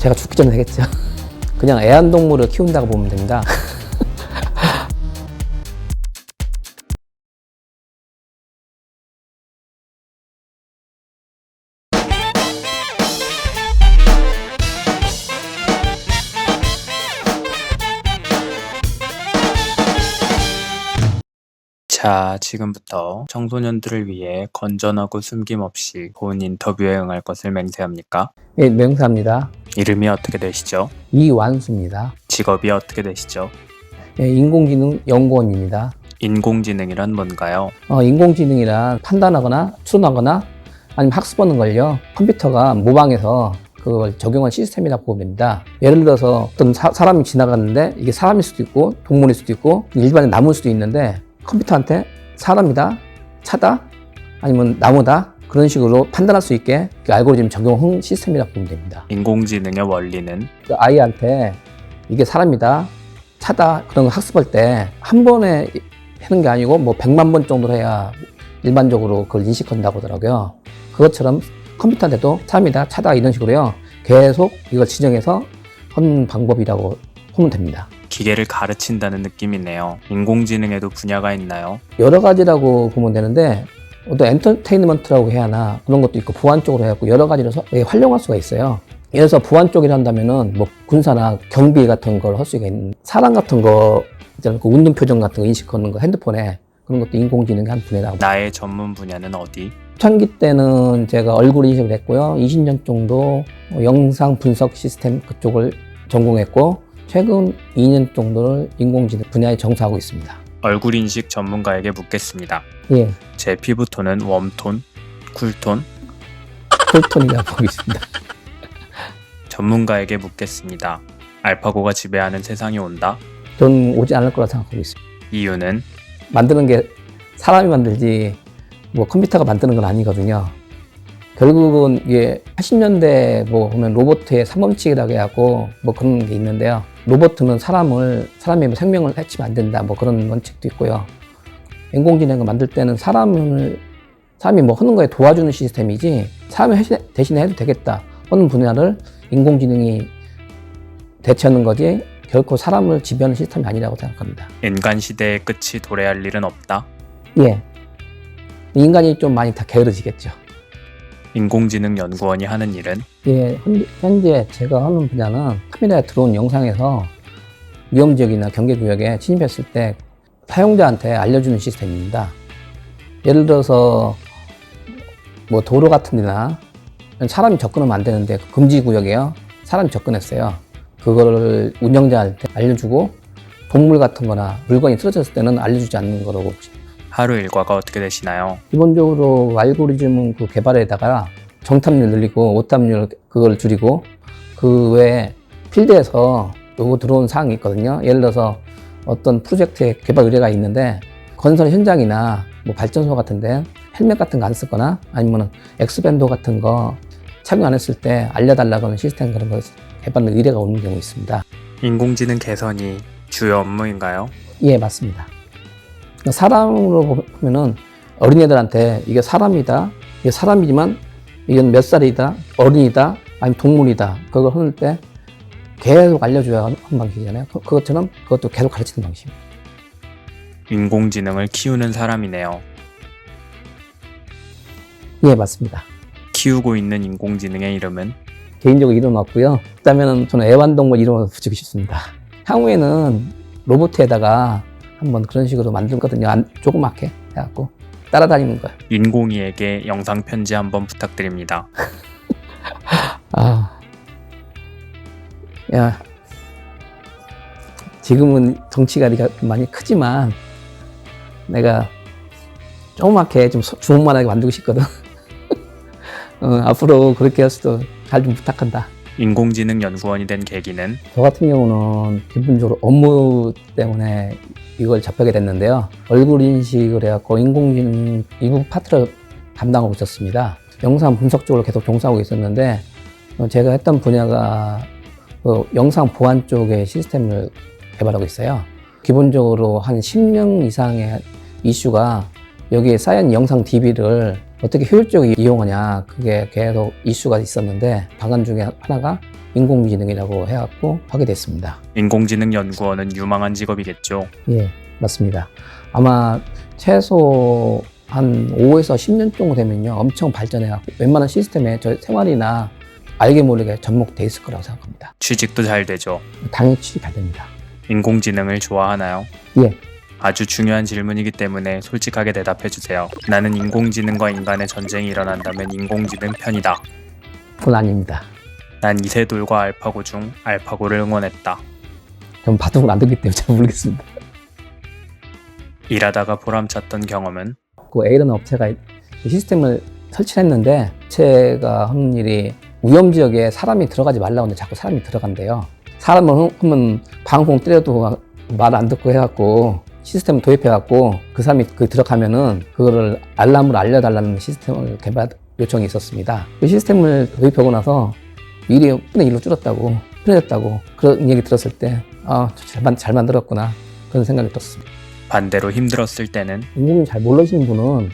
제가 죽기 전에 되겠죠. 그냥 애완동물을 키운다고 보면 됩니다. 자, 지금부터 청소년들을 위해 건전하고 숨김없이 좋은 인터뷰에 응할 것을 맹세합니까? 예, 명사입니다. 이름이 어떻게 되시죠? 이완수입니다. 직업이 어떻게 되시죠? 예, 인공지능 연구원입니다. 인공지능이란 뭔가요? 인공지능이란 판단하거나 추론하거나 아니면 학습하는 걸요, 컴퓨터가 모방해서 그걸 적용한 시스템이라고 보면 됩니다. 예를 들어서 어떤 사람이 지나갔는데 이게 사람일 수도 있고 동물일 수도 있고 일반인 나무일 수도 있는데 컴퓨터한테 사람이다, 차다, 아니면 나무다, 그런 식으로 판단할 수 있게 그 알고리즘 적용한 시스템이라고 보면 됩니다. 인공지능의 원리는? 그 아이한테 이게 사람이다, 차다, 그런 거 학습할 때 한 번에 하는 게 아니고 뭐 100만 번 정도로 해야 일반적으로 그걸 인식한다고 하더라고요. 그것처럼 컴퓨터한테도 사람이다, 차다, 이런 식으로요, 계속 이걸 지정해서 하는 방법이라고 보면 됩니다. 기계를 가르친다는 느낌이네요. 인공지능에도 분야가 있나요? 여러 가지라고 보면 되는데, 어떤 엔터테인먼트라고 해야 하나, 그런 것도 있고 보안 쪽으로 해갖고 여러 가지로 활용할 수가 있어요. 예를 들어서 보안 쪽이라 한다면은 뭐 군사나 경비 같은 걸 할 수가 있는, 사람 같은 거 있잖아요. 그 웃는 표정 같은 거 인식하는 거 핸드폰에, 그런 것도 인공지능의 한 분야라고. 나의 전문 분야는 어디? 초창기 때는 제가 얼굴 인식을 했고요. 20년 정도 영상 분석 시스템 그쪽을 전공했고, 최근 2년 정도를 인공지능 분야에 정수하고 있습니다. 얼굴 인식 전문가에게 묻겠습니다. 예, 제 피부톤은 웜톤? 쿨톤? 쿨톤이라고 보고 있습니다. 전문가에게 묻겠습니다. 알파고가 지배하는 세상이 온다? 전 오지 않을 거라 생각하고 있습니다. 이유는? 만드는 게 사람이 만들지 뭐 컴퓨터가 만드는 건 아니거든요. 결국은 이게 80년대 뭐 보면 로봇의 삼범칙이라고 해갖고 뭐 그런 게 있는데요. 로봇은 사람이 뭐 생명을 해치면 안 된다, 뭐 그런 원칙도 있고요. 인공지능을 만들 때는 사람이 뭐 하는 거에 도와주는 시스템이지 사람이 대신에 해도 되겠다 하는 분야를 인공지능이 대체하는 거지 결코 사람을 지배하는 시스템이 아니라고 생각합니다. 인간 시대의 끝이 도래할 일은 없다? 예, 인간이 좀 많이 다 게으르지겠죠. 인공지능 연구원이 하는 일은? 예, 현재 제가 하는 분야는 카메라에 들어온 영상에서 위험지역이나 경계구역에 침입했을 때 사용자한테 알려주는 시스템입니다. 예를 들어서 뭐 도로 같은 데나 사람이 접근하면 안 되는데 금지구역에요, 사람이 접근했어요. 그거를 운영자한테 알려주고 동물 같은 거나 물건이 쓰러졌을 때는 알려주지 않는 거라고 보시면. 하루 일과가 어떻게 되시나요? 기본적으로 알고리즘 그 개발에다가 정탐률 늘리고 오탐률 그걸 줄이고, 그 외에 필드에서 요거 들어온 사항이 있거든요. 예를 들어서 어떤 프로젝트의 개발 의뢰가 있는데 건설 현장이나 뭐 발전소 같은데 헬멧 같은 거 안 쓰거나 아니면 엑스밴드 같은 거 착용 안 했을 때 알려달라고 하는 시스템, 그런 거 개발 의뢰가 오는 경우 있습니다. 인공지능 개선이 주요 업무인가요? 예, 맞습니다. 사람으로 보면은 어린애들한테 이게 사람이다, 이게 사람이지만 이건 몇 살이다, 어린이다, 아니면 동물이다, 그걸 하는 때 계속 알려줘야 하는 방식이잖아요. 그것처럼 그것도 계속 가르치는 방식입니다. 인공지능을 키우는 사람이네요. 예, 맞습니다. 키우고 있는 인공지능의 이름은? 개인적으로 이름 없고요. 그다음에는 저는 애완동물 이름을 붙이고 싶습니다. 향후에는 로봇에다가 한번 그런 식으로 만들거든요. 조그맣게 해갖고 따라다니는 거예요. 인공이에게 영상 편지 한번 부탁드립니다. 야, 지금은 덩치가 많이 크지만 내가 조그맣게 좀 주먹만하게 만들고 싶거든. 앞으로 그렇게 할 수도 잘 좀 부탁한다. 인공지능 연구원이 된 계기는? 저 같은 경우는 기본적으로 업무 때문에 이걸 접하게 됐는데요. 얼굴 인식을 해갖고 인공지능 일부 파트를 담당하고 있었습니다. 영상 분석 쪽으로 계속 종사하고 있었는데, 제가 했던 분야가 영상 보안 쪽의 시스템을 개발하고 있어요. 기본적으로 한 10명 이상의 이슈가 여기에 쌓인 영상 DB를 어떻게 효율적으로 이용하냐, 그게 계속 이슈가 있었는데 방안 중에 하나가 인공지능이라고 해갖고 하게 됐습니다. 인공지능연구원은 유망한 직업이겠죠. 예, 맞습니다. 아마 최소 한 5에서 10년 정도 되면요, 엄청 발전해갖고 웬만한 시스템에 저희 생활이나 알게 모르게 접목돼 있을 거라고 생각합니다. 취직도 잘 되죠. 당연히 취직 잘 됩니다. 인공지능을 좋아하나요? 예, 아주 중요한 질문이기 때문에 솔직하게 대답해주세요. 나는 인공지능과 인간의 전쟁이 일어난다면 인공지능 편이다. 그건 아닙니다. 난 이세돌과 알파고 중 알파고를 응원했다. 전 바둑을 안 듣기 때문에 잘 모르겠습니다. 일하다가 보람찼던 경험은? 그 A라는 업체가 이 시스템을 설치했는데 업체가 하는 일이 위험 지역에 사람이 들어가지 말라고 하는데 자꾸 사람이 들어간대요. 사람을 하면 방송 때려도 말 안 듣고 해갖고 시스템을 도입해갖고 그 사람이 들어가면은 그거를 알람으로 알려달라는 시스템을 개발 요청이 있었습니다. 그 시스템을 도입하고 나서 일이 1분의 1로 줄었다고, 편해졌다고 그런 얘기 들었을 때 잘 만들었구나 그런 생각이 들었습니다. 반대로 힘들었을 때는? 인공지능 잘 모르시는 분은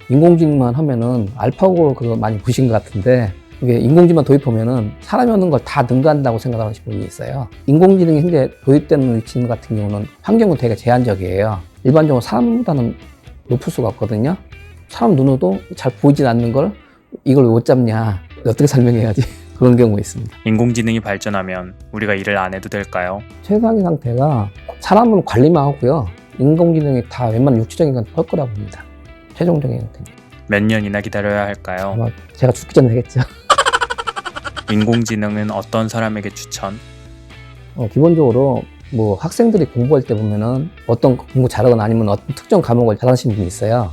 인공지능만 하면은 알파고 그거 많이 보신 것 같은데 이게 인공지능만 도입하면은 사람이 하는 걸 다 능가한다고 생각하시는 분이 있어요. 인공지능이 현재 도입되는 위치 같은 경우는 환경은 되게 제한적이에요. 일반적으로 사람보다는 높을 수가 없거든요. 사람 눈으로도 잘 보이진 않는 걸 이걸 왜 못 잡냐, 어떻게 설명해야지 그런 경우가 있습니다. 인공지능이 발전하면 우리가 일을 안 해도 될까요? 최상의 상태가 사람은 관리만 하고요, 인공지능이 다 웬만한 육체적인 건 할 거라고 봅니다. 최종적인 상태는. 몇 년이나 기다려야 할까요? 아마 제가 죽기 전에 되겠죠. 인공지능은 어떤 사람에게 추천? 기본적으로 뭐 학생들이 공부할 때 보면은 어떤 공부 잘하거나 아니면 어떤 특정 과목을 잘하시는 분이 있어요.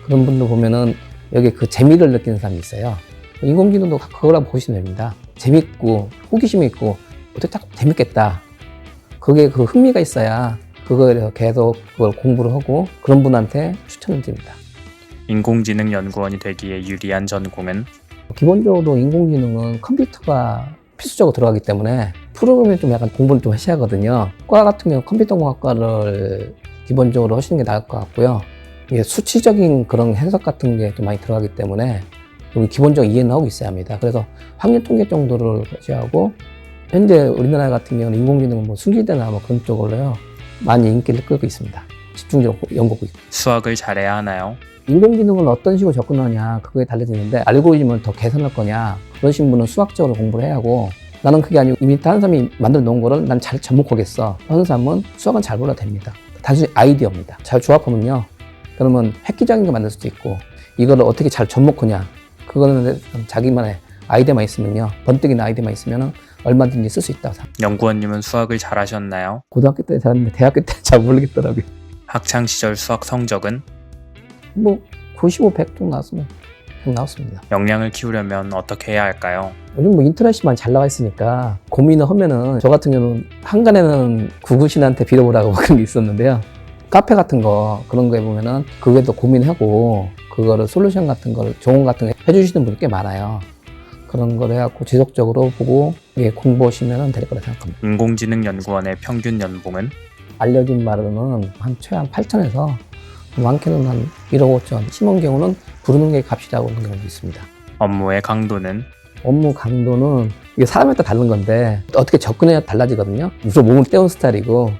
그런 분들 보면은 여기 그 재미를 느끼는 사람이 있어요. 인공지능도 그거라고 보시면 됩니다. 재밌고 호기심이 있고 어떻게 딱 재밌겠다. 그게 그 흥미가 있어야 그거에 계속 그걸 공부를 하고 그런 분한테 추천을 드립니다. 인공지능 연구원이 되기에 유리한 전공은? 기본적으로 인공지능은 컴퓨터가 필수적으로 들어가기 때문에 프로그램을 좀 약간 공부를 좀 하셔야 하거든요. 과 같은 경우 컴퓨터공학과를 기본적으로 하시는 게 나을 것 같고요. 이게 수치적인 그런 해석 같은 게 좀 많이 들어가기 때문에 기본적인 이해는 하고 있어야 합니다. 그래서 학년 통계 정도를 하셔야 하고, 현재 우리나라 같은 경우는 인공지능은 뭐 순기대나 뭐 그런 쪽으로요 많이 인기를 끌고 있습니다. 집중적으로 연구하고 있고. 수학을 잘해야 하나요? 인공지능을 어떤 식으로 접근하냐 그거에 달라지는데, 알고리즘을 더 개선할 거냐 그러신 분은 수학적으로 공부를 해야 하고, 나는 그게 아니고 이미 다른 사람이 만들어 놓은 거를 난 잘 접목하겠어 하는 사람은 수학은 잘 몰라도 됩니다. 단순히 아이디어입니다. 잘 조합하면요, 그러면 획기적인 거 만들 수도 있고, 이거를 어떻게 잘 접목하냐 그거는 자기만의 아이디어만 있으면요, 번뜩이는 아이디어만 있으면 얼마든지 쓸 수 있다고 생각합니다. 연구원님은 수학을 잘하셨나요? 고등학교 때 잘했는데 대학교 때 잘 모르겠더라고요. 학창시절 수학 성적은? 뭐 95, 100 정도 나왔으면 나왔습니다. 역량을 키우려면 어떻게 해야 할까요? 요즘 뭐 인터넷이 많이 잘 나와 있으니까 고민을 하면은, 저 같은 경우는 한간에는 구구신한테 빌어보라고 그런 게 있었는데요. 카페 같은 거 그런 거에 보면은 그거에 또 고민하고 그거를 솔루션 같은 거를 조언 같은 거 해주시는 분이 꽤 많아요. 그런 걸 해갖고 지속적으로 보고 공부하시면 될 거라 생각합니다. 인공지능 연구원의 평균 연봉은? 알려진 말로는 한 최한 8천에서 많게는 한 1억 5천, 심한 경우는 부르는 게 값이라고 하는 경우도 있습니다. 업무의 강도는? 업무 강도는 이게 사람에 따라 다른 건데 어떻게 접근해야 달라지거든요. 무슨 몸을 때운 스타일이고,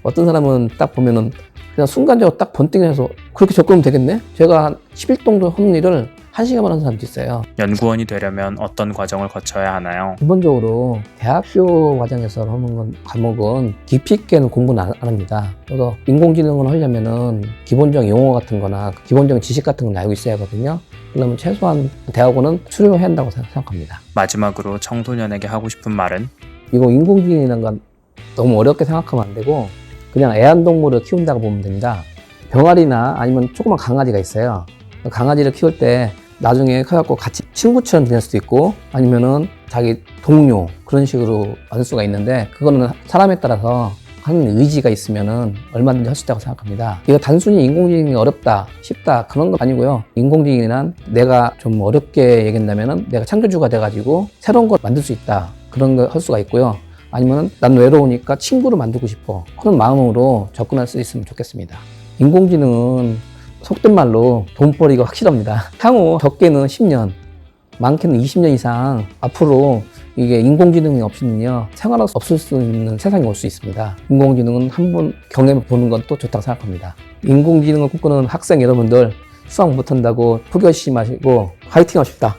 어떤 사람은 딱 보면은 그냥 순간적으로 딱 번뜩이면서 그렇게 접근하면 되겠네? 제가 한 10일 정도 하는 일을 1시간만 하는 사람도 있어요. 연구원이 되려면 어떤 과정을 거쳐야 하나요? 기본적으로 대학교 과정에서 하는 과목은 깊이 있게는 공부는 안 합니다. 그래서 인공지능을 하려면은 기본적인 용어 같은 거나 기본적인 지식 같은 건 알고 있어야 하거든요. 그러면 최소한 대학원은 수료해야 한다고 생각합니다. 마지막으로 청소년에게 하고 싶은 말은? 이거 인공지능이라는 건 너무 어렵게 생각하면 안 되고 그냥 애완동물을 키운다고 보면 됩니다. 병아리나 아니면 조그만 강아지가 있어요. 강아지를 키울 때 나중에 커갖고 같이 친구처럼 지낼 수도 있고, 아니면은 자기 동료 그런 식으로 만들 수가 있는데, 그거는 사람에 따라서 하는 의지가 있으면은 얼마든지 할 수 있다고 생각합니다. 이거 단순히 인공지능이 어렵다, 쉽다 그런 거 아니고요. 인공지능이란 내가 좀 어렵게 얘기한다면은 내가 창조주가 돼가지고 새로운 걸 만들 수 있다, 그런 거 할 수가 있고요. 아니면은 난 외로우니까 친구를 만들고 싶어 하는 마음으로 접근할 수 있으면 좋겠습니다. 인공지능은 속된 말로 돈벌이가 확실합니다. 향후 적게는 10년, 많게는 20년 이상 앞으로 이게 인공지능이 없이는요 생활할 수 없을 수 있는 세상이 올 수 있습니다. 인공지능은 한번 경험해 보는 건 또 좋다고 생각합니다. 인공지능을 꿈꾸는 학생 여러분들 수학 못한다고 포기하시지 마시고 화이팅 하십시다.